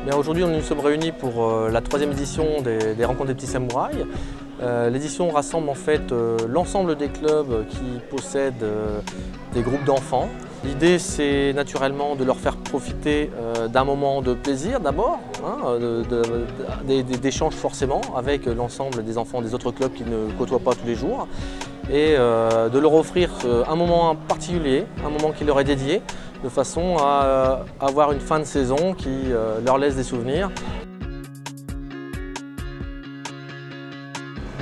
Bien, aujourd'hui, nous sommes réunis pour la 3e édition des Rencontres des petits samouraïs. L'édition rassemble en fait l'ensemble des clubs qui possèdent des groupes d'enfants. L'idée, c'est naturellement de leur faire profiter d'un moment de plaisir d'abord, d'échanges forcément avec l'ensemble des enfants des autres clubs qui ne côtoient pas tous les jours, et de leur offrir un moment particulier, un moment qui leur est dédié, de façon à avoir une fin de saison qui leur laisse des souvenirs.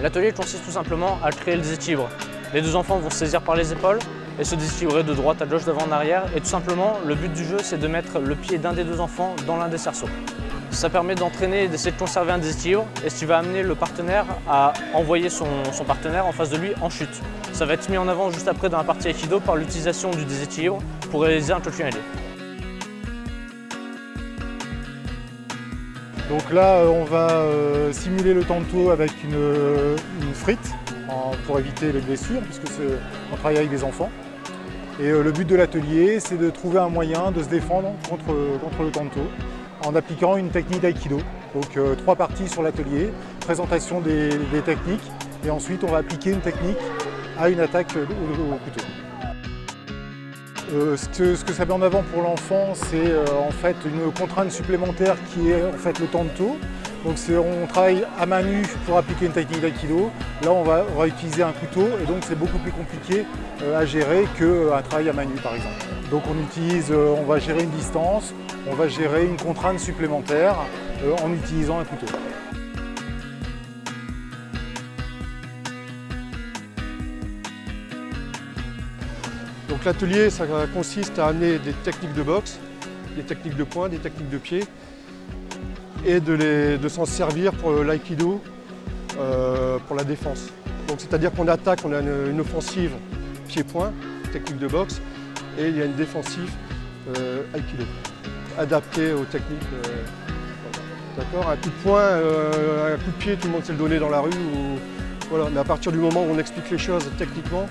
L'atelier consiste tout simplement à créer le déséquilibre. Les deux enfants vont se saisir par les épaules et se déséquilibrer de droite à gauche, d'avant en arrière. Et tout simplement, le but du jeu, c'est de mettre le pied d'un des deux enfants dans l'un des cerceaux. Ça permet d'entraîner et d'essayer de conserver un déséquilibre, et ce qui va amener le partenaire à envoyer son partenaire en face de lui en chute. Ça va être mis en avant juste après dans la partie Aikido par l'utilisation du déséquilibre pour réaliser un Kokuin-ade. Donc là, on va simuler le tanto avec une frite pour éviter les blessures, puisque on travaille avec des enfants. Et le but de l'atelier, c'est de trouver un moyen de se défendre contre le tanto en appliquant une technique d'aïkido. Donc 3 parties sur l'atelier, présentation des techniques, et ensuite on va appliquer une technique à une attaque au couteau. Ce que ça met en avant pour l'enfant, c'est en fait une contrainte supplémentaire qui est en fait le tanto. Donc on travaille à main nue pour appliquer une technique d'aïkido. Là on va utiliser un couteau, et donc c'est beaucoup plus compliqué à gérer qu'un travail à main nue par exemple. Donc on va gérer une distance, on va gérer une contrainte supplémentaire en utilisant un couteau. Donc l'atelier, ça consiste à amener des techniques de boxe, des techniques de poing, des techniques de pied, et de s'en servir pour l'aïkido, pour la défense. Donc c'est-à-dire qu'on attaque, on a une offensive pied-point, technique de boxe, et il y a une défensive aïkido, adaptée aux techniques. D'accord, un coup de poing, un coup de pied, tout le monde sait le donner dans la rue. Voilà. Mais à partir du moment où on explique les choses techniquement,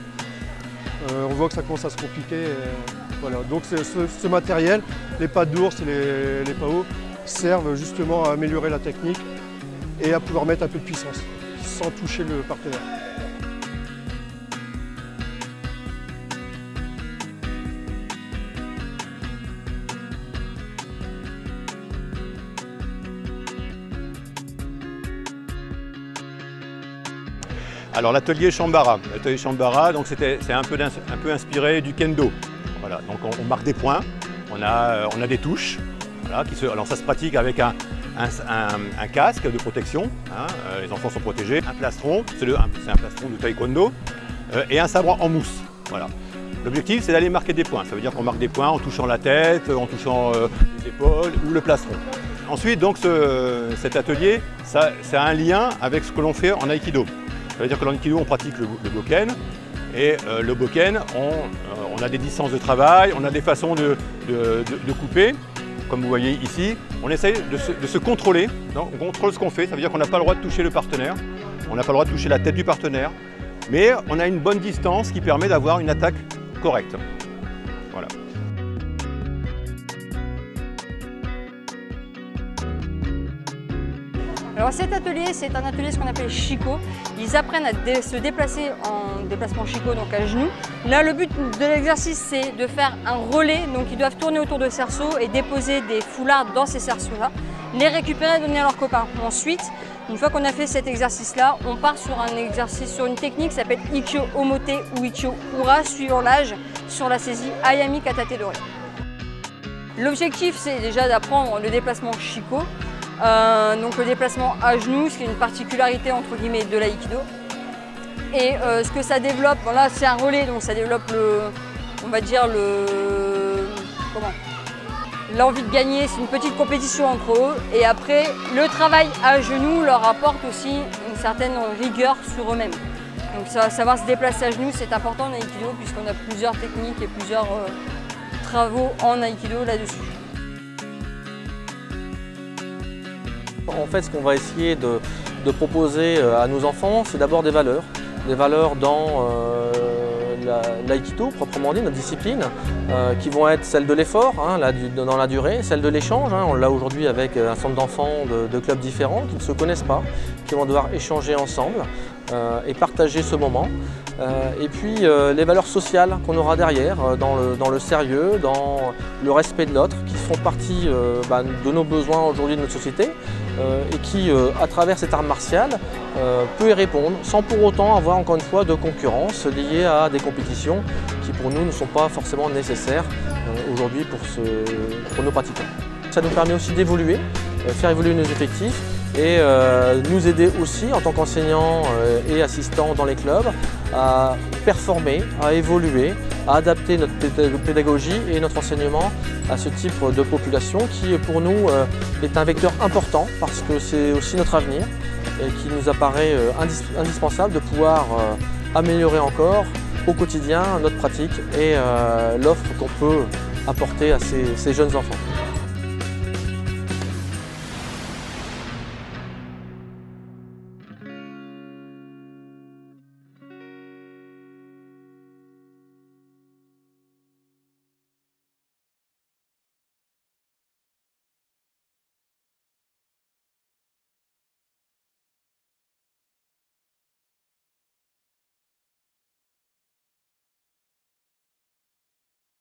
on voit que ça commence à se compliquer. Voilà. Donc ce matériel, les pas d'ours et les pas hauts, servent justement à améliorer la technique et à pouvoir mettre un peu de puissance sans toucher le partenaire. Alors l'atelier Shambara, c'est un peu inspiré du kendo. Voilà, donc on marque des points, on a des touches. Voilà, alors ça se pratique avec un casque de protection, les enfants sont protégés, un plastron, c'est un plastron de taekwondo, et un sabre en mousse. Voilà. L'objectif, c'est d'aller marquer des points. Ça veut dire qu'on marque des points en touchant la tête, en touchant les épaules ou le plastron. Ensuite, donc, cet atelier, ça a un lien avec ce que l'on fait en aïkido. Ça veut dire que dans l'aïkido, on pratique le boken, et le boken, on a des distances de travail, on a des façons de couper. Comme vous voyez ici, on essaye de se contrôler. On contrôle ce qu'on fait, ça veut dire qu'on n'a pas le droit de toucher le partenaire, on n'a pas le droit de toucher la tête du partenaire, mais on a une bonne distance qui permet d'avoir une attaque correcte. Voilà. Alors cet atelier, c'est un atelier ce qu'on appelle Shiko. Ils apprennent à se déplacer en déplacement Shiko, donc à genoux. Là, le but de l'exercice, c'est de faire un relais. Donc ils doivent tourner autour de cerceaux et déposer des foulards dans ces cerceaux-là, les récupérer et donner à leurs copains. Ensuite, une fois qu'on a fait cet exercice-là, on part sur un exercice, sur une technique qui s'appelle Ikkyo Omote ou Ikkyo Ura, suivant l'âge, sur la saisie Ayami Katate Dori. L'objectif, c'est déjà d'apprendre le déplacement Shiko. Donc le déplacement à genoux, ce qui est une particularité entre guillemets de l'aïkido. Et ce que ça développe, bon là c'est un relais, donc ça développe l'envie de gagner, c'est une petite compétition entre eux. Et après, le travail à genoux leur apporte aussi une certaine rigueur sur eux-mêmes. Donc savoir se déplacer à genoux, c'est important en aïkido puisqu'on a plusieurs techniques et plusieurs travaux en aïkido là-dessus. En fait, ce qu'on va essayer de proposer à nos enfants, c'est d'abord des valeurs dans l'aïkido, proprement dit, notre discipline, qui vont être celles de l'effort, dans la durée, celles de l'échange. On l'a aujourd'hui avec un centre d'enfants de clubs différents qui ne se connaissent pas, qui vont devoir échanger ensemble et partager ce moment. Et puis les valeurs sociales qu'on aura derrière, dans le sérieux, dans le respect de l'autre, qui font partie de nos besoins aujourd'hui de notre société et qui, à travers cet art martial, peut y répondre sans pour autant avoir encore une fois de concurrence liée à des compétitions qui pour nous ne sont pas forcément nécessaires aujourd'hui pour nos pratiquants. Ça nous permet aussi d'évoluer, faire évoluer nos effectifs et nous aider aussi en tant qu'enseignants et assistants dans les clubs à performer, à évoluer, à adapter notre pédagogie et notre enseignement à ce type de population qui pour nous est un vecteur important parce que c'est aussi notre avenir et qui nous apparaît indispensable de pouvoir améliorer encore au quotidien notre pratique et l'offre qu'on peut apporter à ces jeunes enfants.